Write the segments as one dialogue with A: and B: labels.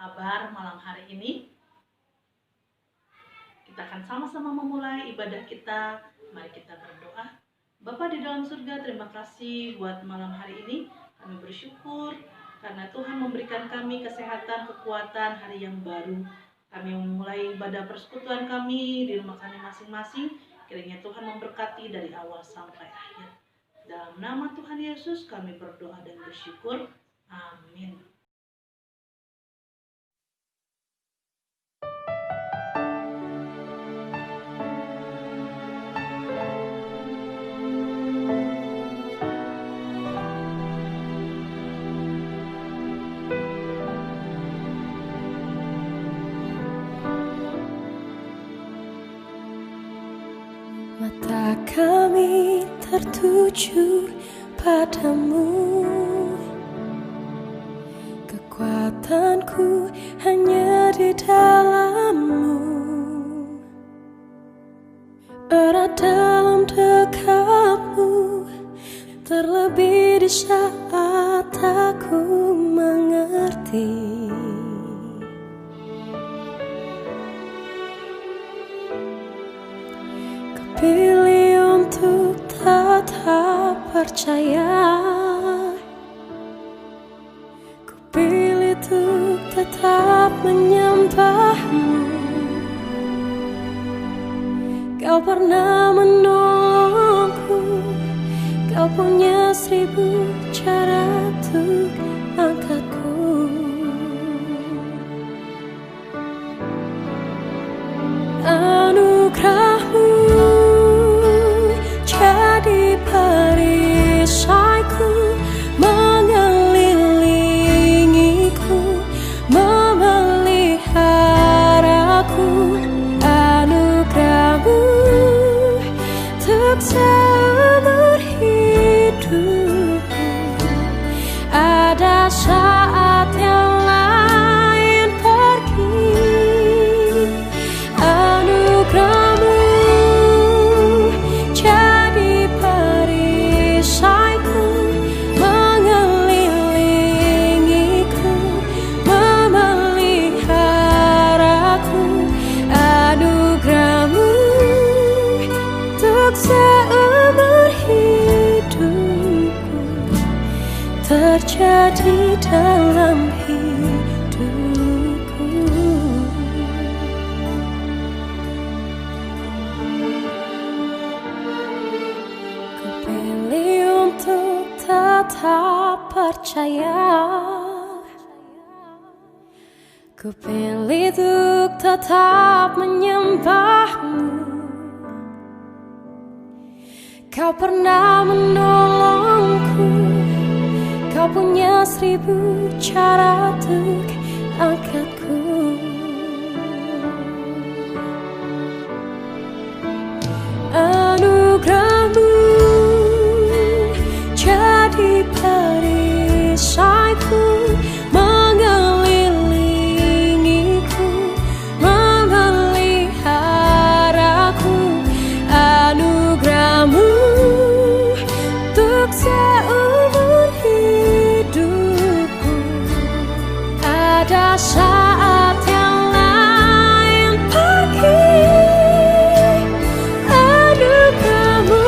A: kabar malam hari ini? Kita akan sama-sama memulai ibadah kita. Mari kita berdoa. Bapa di dalam surga, terima kasih buat malam hari ini. Kami bersyukur karena Tuhan memberikan kami kesehatan, kekuatan hari yang baru. Kami memulai ibadah persekutuan kami di rumah kami masing-masing. Kiranya Tuhan memberkati dari awal sampai akhir. Dalam nama Tuhan Yesus kami berdoa dan bersyukur. Amin.
B: Mata kami tertuju padamu, kekuatanku hanya di dalam-Mu, erat dalam dekap-Mu, terlebih di saat aku mengerti. Pilih untuk tetap percaya, ku pilih untuk tetap menyembah-Mu. Kau pernah menolongku, Kau punya 1000 cara untuk angkatku. Anugerah-Mu jadi perisaiku, mengelilingiku, memeliharaku. Anugerah-Mu untuk seumur hidupku. Ada saat yang lain pergi, anugerah-Mu jadi perisaiku, mengelilingiku, memeliharaku. Anugerah-Mu untuk seumur hidupku terjadi dalam hidupku. Ku pilih untuk tetap percaya, ku pilih untuk tetap menyembah-Mu. Kau pernah menolongku, Kau punya 1000 cara untuk angkatku. Anugerah-Mu jadi perisaiku, mengelilingiku, memeliharaku. Anugerah-Mu untuk seumur hidupku. Ada saat yang lain pergi, anugerah-Mu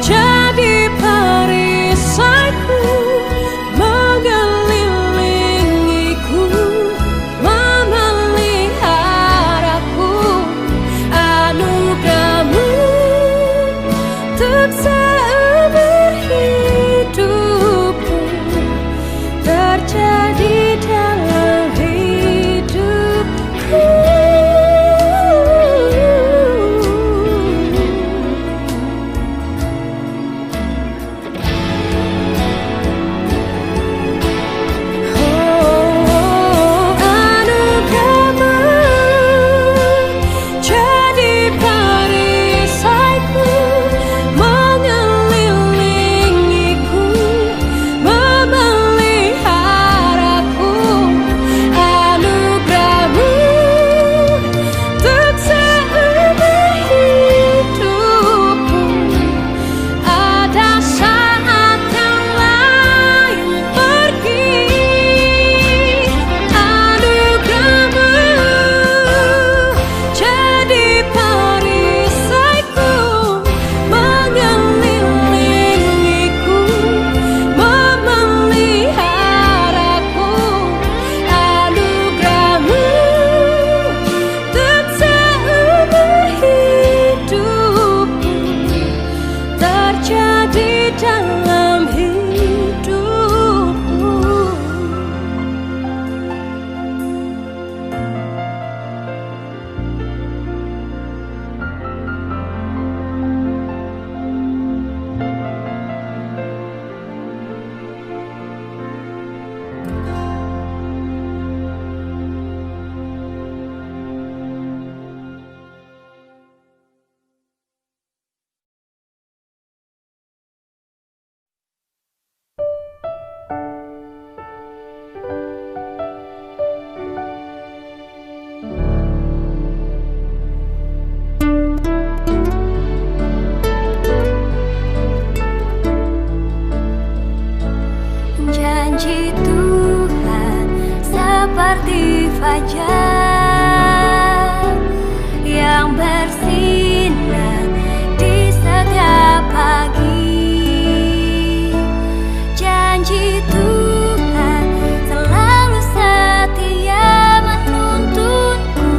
B: jadi perisaiku, mengelilingiku, memeliharaku. Anugerah-Mu untuk seumur hidupku terjadi dalam hidupku. Anugerah-Mu jadi perisaiku, mengelilingiku, terjadi dalam hidupku. Janji Tuhan seperti fajar yang bersinar di setiap pagi. Janji Tuhan selalu setia menuntunku.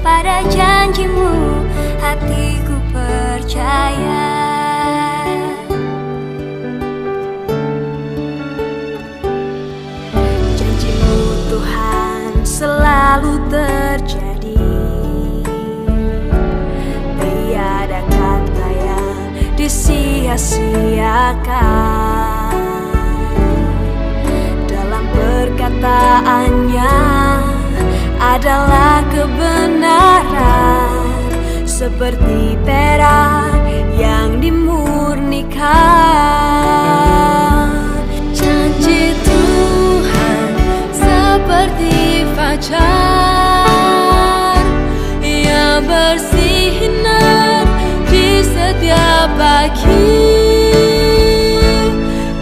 B: Pada janjimu hatiku percaya. Selalu terjadi, tiada kata yang disia-siakan. Dalam perkataannya adalah kebenaran, seperti perak yang dimurnikan. Janji Tuhan seperti fajar yang bersinar di setiap pagi.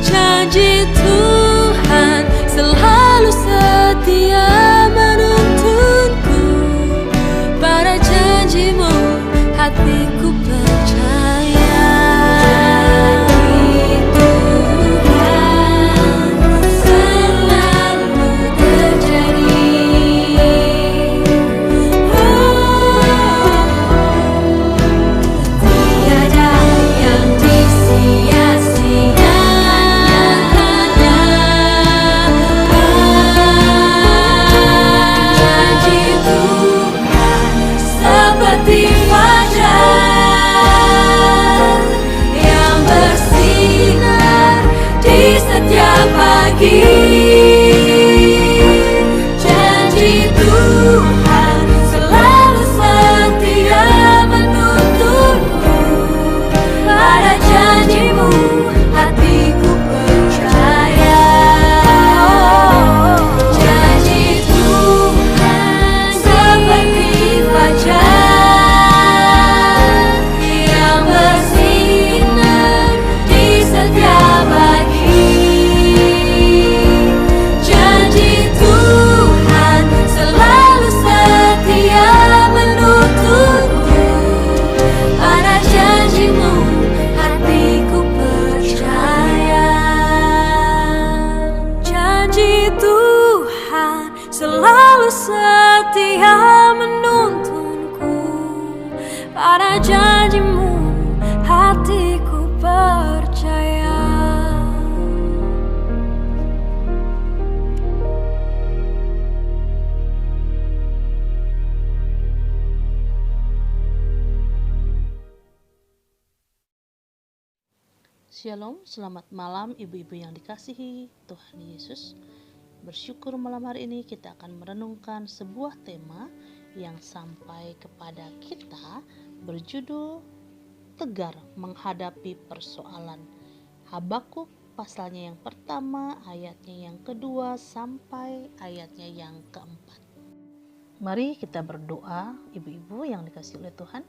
B: Janji Tuhan selalu setia menuntunku. Pada janjimu hatiku percaya. Janji Tuhan selalu setia menuntunku. Pada janjimu hatiku percaya. Janji Tuhan seperti fajar yang bersinar di setiap pagi. Selalu setia menuntunku. Pada janjimu hatiku percaya.
A: Shalom, selamat malam ibu-ibu yang dikasihi Tuhan Yesus. Bersyukur malam hari ini kita akan merenungkan sebuah tema yang sampai kepada kita berjudul Tegar Menghadapi Persoalan. Habakuk pasalnya yang pertama, ayatnya yang kedua sampai ayatnya yang keempat. Mari kita berdoa ibu-ibu yang dikasihi oleh Tuhan.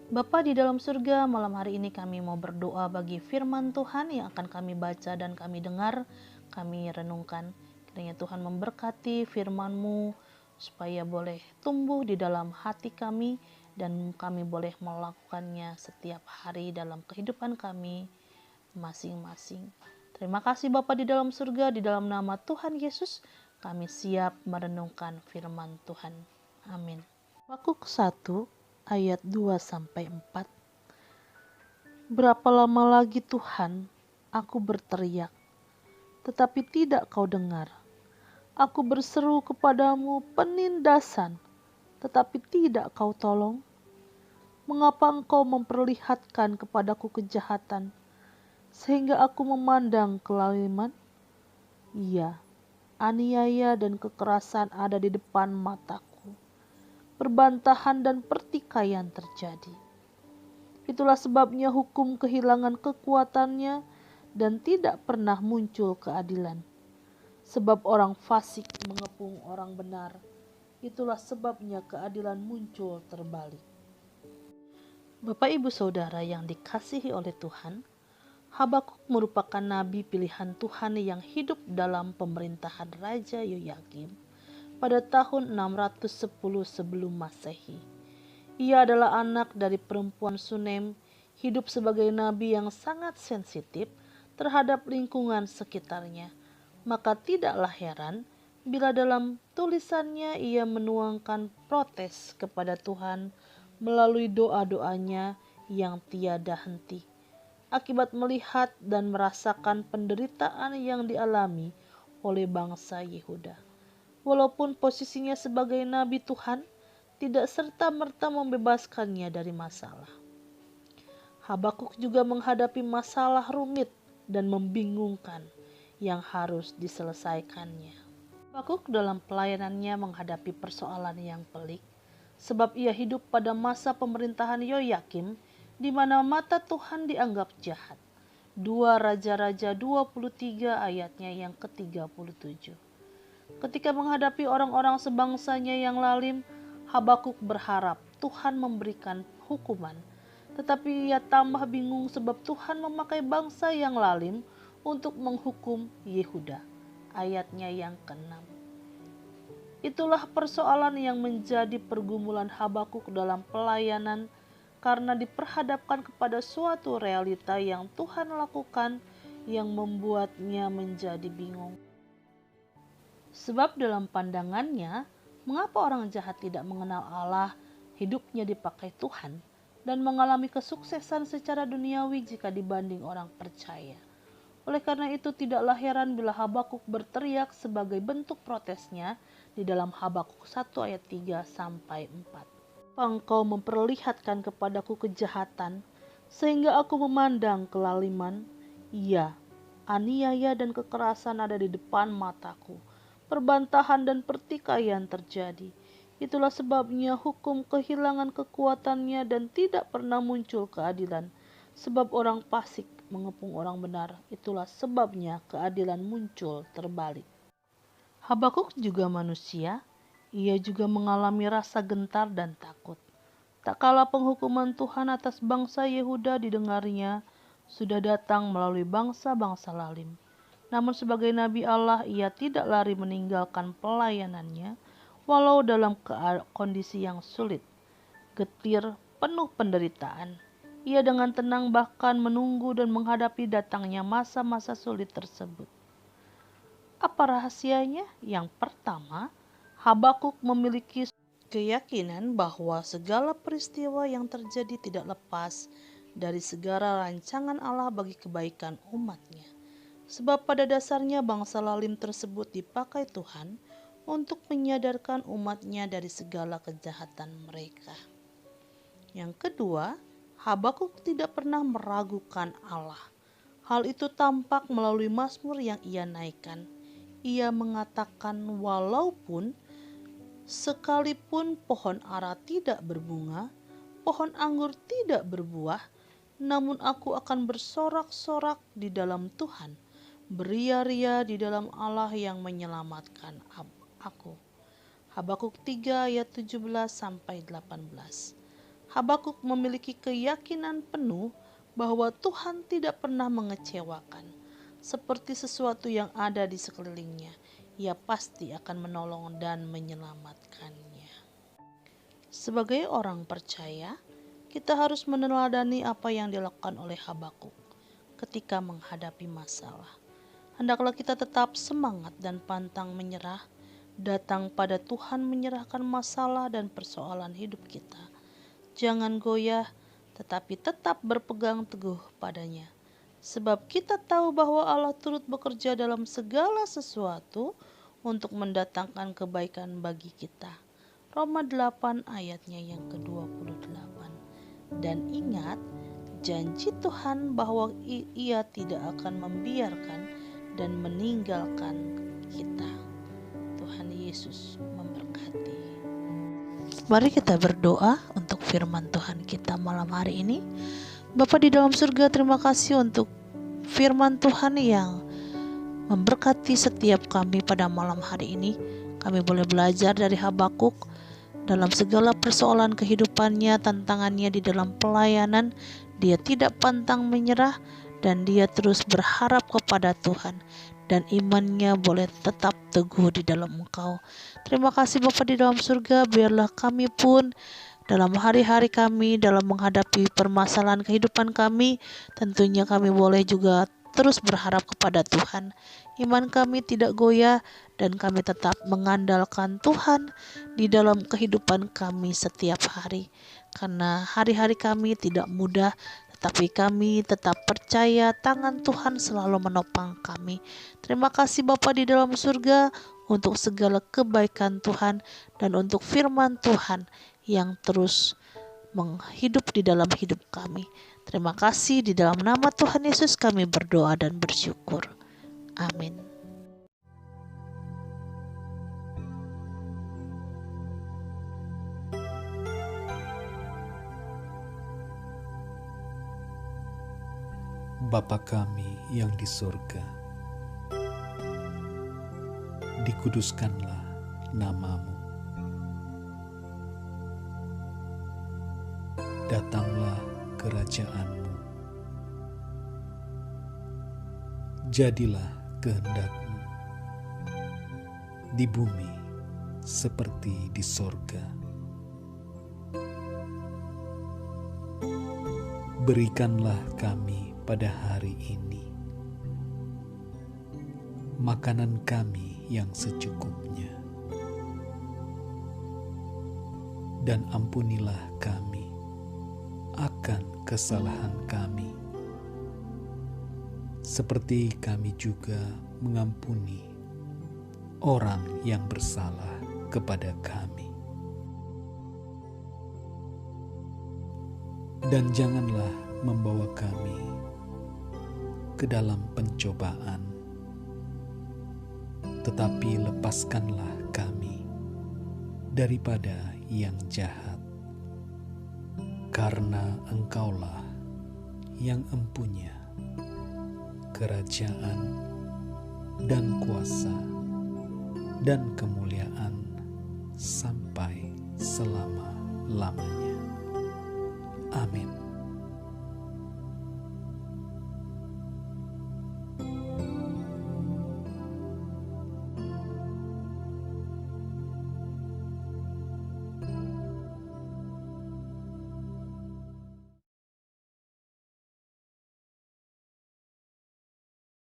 A: Bapa di dalam surga, malam hari ini kami mau berdoa bagi firman Tuhan yang akan kami baca dan kami dengar, kami renungkan. Kiranya Tuhan memberkati firman-Mu supaya boleh tumbuh di dalam hati kami dan kami boleh melakukannya setiap hari dalam kehidupan kami masing-masing. Terima kasih Bapa di dalam surga, di dalam nama Tuhan Yesus kami siap merenungkan firman Tuhan. Amin. Habakuk 1 ayat 2-4. Berapa lama lagi Tuhan, aku berteriak, tetapi tidak kau dengar. Aku berseru kepadamu penindasan, tetapi tidak kau tolong. Mengapa engkau memperlihatkan kepadaku kejahatan, sehingga aku memandang kelaliman? Iya, aniaya dan kekerasan ada di depan mataku. Perbantahan dan pertikaian terjadi. Itulah sebabnya hukum kehilangan kekuatannya dan tidak pernah muncul keadilan. Sebab orang fasik mengepung orang benar. Itulah sebabnya keadilan muncul terbalik. Bapak Ibu Saudara yang dikasihi oleh Tuhan, Habakuk merupakan nabi pilihan Tuhan yang hidup dalam pemerintahan Raja Yoyakim pada tahun 610 sebelum Masehi. Ia adalah anak dari perempuan Sunem, hidup sebagai nabi yang sangat sensitif terhadap lingkungan sekitarnya. Maka tidaklah heran bila dalam tulisannya ia menuangkan protes kepada Tuhan melalui doa-doanya yang tiada henti. Akibat melihat dan merasakan penderitaan yang dialami oleh bangsa Yehuda. Walaupun posisinya sebagai nabi Tuhan tidak serta-merta membebaskannya dari masalah. Habakuk juga menghadapi masalah rumit dan membingungkan yang harus diselesaikannya. Habakuk dalam pelayanannya menghadapi persoalan yang pelik, sebab ia hidup pada masa pemerintahan Yoyakim, di mana mata Tuhan dianggap jahat. 2 Raja-Raja 23 ayatnya yang ke-37. Ketika menghadapi orang-orang sebangsanya yang lalim, Habakuk berharap Tuhan memberikan hukuman. Tetapi ia tambah bingung sebab Tuhan memakai bangsa yang lalim untuk menghukum Yehuda. Ayatnya yang ke-6. Itulah persoalan yang menjadi pergumulan Habakuk dalam pelayanan karena diperhadapkan kepada suatu realita yang Tuhan lakukan yang membuatnya menjadi bingung. Sebab dalam pandangannya, mengapa orang jahat tidak mengenal Allah, hidupnya dipakai Tuhan, dan mengalami kesuksesan secara duniawi jika dibanding orang percaya. Oleh karena itu tidaklah heran bila Habakuk berteriak sebagai bentuk protesnya di dalam Habakuk 1 ayat 3 sampai 4. Engkau memperlihatkan kepadaku kejahatan sehingga aku memandang kelaliman. Iya, aniaya dan kekerasan ada di depan mataku. Perbantahan dan pertikaian terjadi. Itulah sebabnya hukum kehilangan kekuatannya dan tidak pernah muncul keadilan. Sebab orang fasik mengepung orang benar, itulah sebabnya keadilan muncul terbalik. Habakuk juga manusia, ia juga mengalami rasa gentar dan takut. Tak kala penghukuman Tuhan atas bangsa Yehuda didengarnya, sudah datang melalui bangsa-bangsa lalim. Namun sebagai nabi Allah, ia tidak lari meninggalkan pelayanannya, walau dalam kondisi yang sulit, getir, penuh penderitaan. Ia dengan tenang bahkan menunggu dan menghadapi datangnya masa-masa sulit tersebut. Apa rahasianya? Yang pertama, Habakuk memiliki keyakinan bahwa segala peristiwa yang terjadi tidak lepas dari segala rancangan Allah bagi kebaikan umatnya. Sebab pada dasarnya bangsa lalim tersebut dipakai Tuhan untuk menyadarkan umatnya dari segala kejahatan mereka. Yang kedua, Habakuk tidak pernah meragukan Allah. Hal itu tampak melalui mazmur yang ia naikkan. Ia mengatakan, walaupun sekalipun pohon ara tidak berbunga, pohon anggur tidak berbuah, namun aku akan bersorak-sorak di dalam Tuhan, beria-ria di dalam Allah yang menyelamatkan aku. Habakuk 3 ayat 17 sampai 18. Habakuk memiliki keyakinan penuh bahwa Tuhan tidak pernah mengecewakan. Seperti sesuatu yang ada di sekelilingnya, ia pasti akan menolong dan menyelamatkannya. Sebagai orang percaya, kita harus meneladani apa yang dilakukan oleh Habakuk ketika menghadapi masalah. Hendaklah kita tetap semangat dan pantang menyerah, datang pada Tuhan menyerahkan masalah dan persoalan hidup kita. Jangan goyah, tetapi tetap berpegang teguh padanya. Sebab kita tahu bahwa Allah turut bekerja dalam segala sesuatu untuk mendatangkan kebaikan bagi kita. Roma 8 ayatnya yang ke-28. Dan ingat, janji Tuhan bahwa Ia tidak akan membiarkan dan meninggalkan kita. Tuhan Yesus memberkati. Mari kita berdoa untuk firman Tuhan kita malam hari ini. Bapa di dalam surga, terima kasih untuk firman Tuhan yang memberkati setiap kami pada malam hari ini. Kami boleh belajar dari Habakuk dalam segala persoalan kehidupannya, tantangannya di dalam pelayanan. Dia tidak pantang menyerah dan dia terus berharap kepada Tuhan, dan imannya boleh tetap teguh di dalam Engkau. Terima kasih Bapa di dalam surga, biarlah kami pun dalam hari-hari kami, dalam menghadapi permasalahan kehidupan kami, tentunya kami boleh juga terus berharap kepada Tuhan. Iman kami tidak goyah dan kami tetap mengandalkan Tuhan di dalam kehidupan kami setiap hari. Karena hari-hari kami tidak mudah, tetapi kami tetap percaya tangan Tuhan selalu menopang kami. Terima kasih Bapa di dalam surga untuk segala kebaikan Tuhan dan untuk firman Tuhan yang terus menghidup di dalam hidup kami. Terima kasih, di dalam nama Tuhan Yesus kami berdoa dan bersyukur. Amin.
C: Bapa kami yang di surga, dikuduskanlah nama-Mu. Datanglah kerajaan-Mu. Jadilah kehendak-Mu di bumi seperti di sorga. Berikanlah kami pada hari ini makanan kami yang secukupnya, dan ampunilah kami akan kesalahan kami, seperti kami juga mengampuni orang yang bersalah kepada kami. Dan janganlah membawa kami ke dalam pencobaan, tetapi lepaskanlah kami daripada yang jahat. Karena Engkaulah yang empunya kerajaan dan kuasa dan kemuliaan sampai selama-lamanya. Amin.